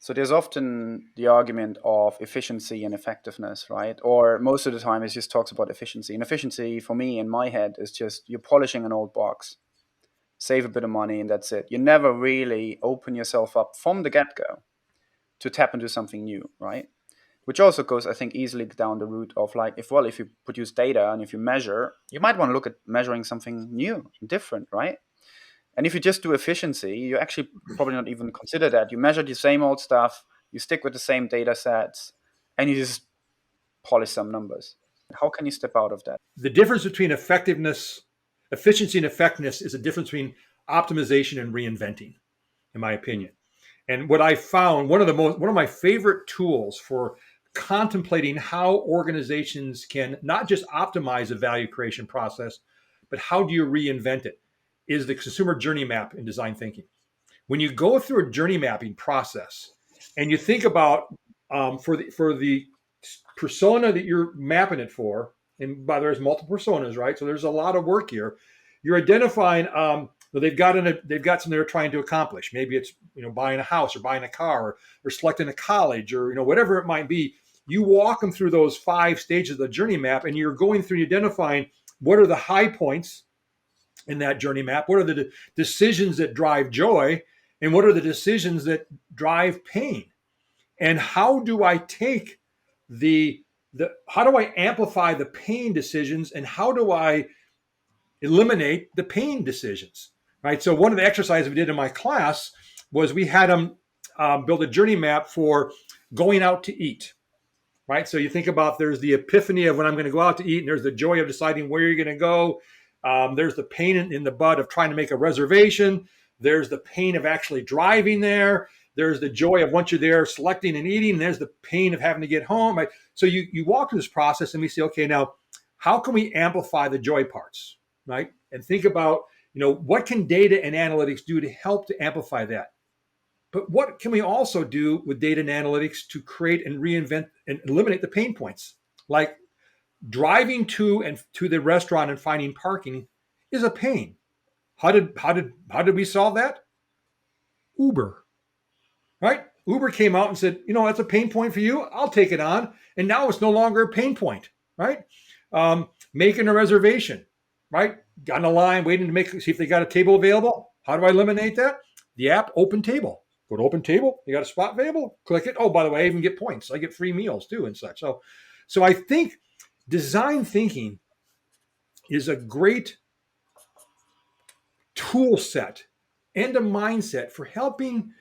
So there's often the argument of efficiency and effectiveness, right? Or most of the time it just talks about efficiency. And efficiency for me in my head is just you're polishing an old box, save a bit of money, and that's it. You never really open yourself up from the get-go to tap into something new, right? Which also goes, I think, easily down the route of like, if you produce data and if you measure, you might want to look at measuring something new, different, right? And if you just do efficiency, you actually probably not even consider that. You measure the same old stuff, you stick with the same data sets, and you just polish some numbers. How can you step out of that? The difference between efficiency and effectiveness is a difference between optimization and reinventing, in my opinion. And what I found, one of my favorite tools for contemplating how organizations can not just optimize the value creation process, but how do you reinvent it, is the consumer journey map in design thinking. When you go through a journey mapping process and you think about for the persona that you're mapping it for, and by there's multiple personas, right? So there's a lot of work here. You're identifying they've got something they're trying to accomplish. Maybe it's buying a house or buying a car or selecting a college or whatever it might be. You walk them through those 5 stages of the journey map, and you're going through and identifying what are the high points in that journey map, what are the decisions that drive joy, and what are the decisions that drive pain, and how do I take how do I amplify the pain decisions, and how do I eliminate the pain decisions, right? So one of the exercises we did in my class was we had them build a journey map for going out to eat, right? So you think about there's the epiphany of when I'm going to go out to eat, and there's the joy of deciding where you're going to go. There's the pain in the butt of trying to make a reservation. There's the pain of actually driving there. There's the joy of once you're there selecting and eating. And there's the pain of having to get home. Right? So you walk through this process and we say, okay, now how can we amplify the joy parts, right? And think about, what can data and analytics do to help to amplify that? But what can we also do with data and analytics to create and reinvent and eliminate the pain points? Like driving to the restaurant and finding parking is a pain. How did we solve that? Uber, right? Uber came out and said, that's a pain point for you. I'll take it on, and now it's no longer a pain point, right? Making a reservation, right? Got on a line waiting to see if they got a table available. How do I eliminate that? The app, Open Table. Go to Open Table. You got a spot available? Click it. Oh, by the way, I even get points. I get free meals too and such. So I think design thinking is a great tool set and a mindset for helping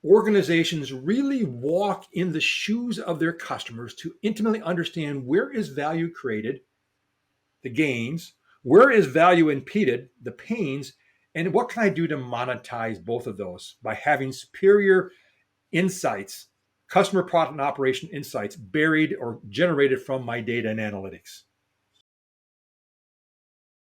organizations really walk in the shoes of their customers to intimately understand where is value created, the gains, where is value impeded, the pains, and what can I do to monetize both of those by having superior insights, customer, product, and operation insights buried or generated from my data and analytics.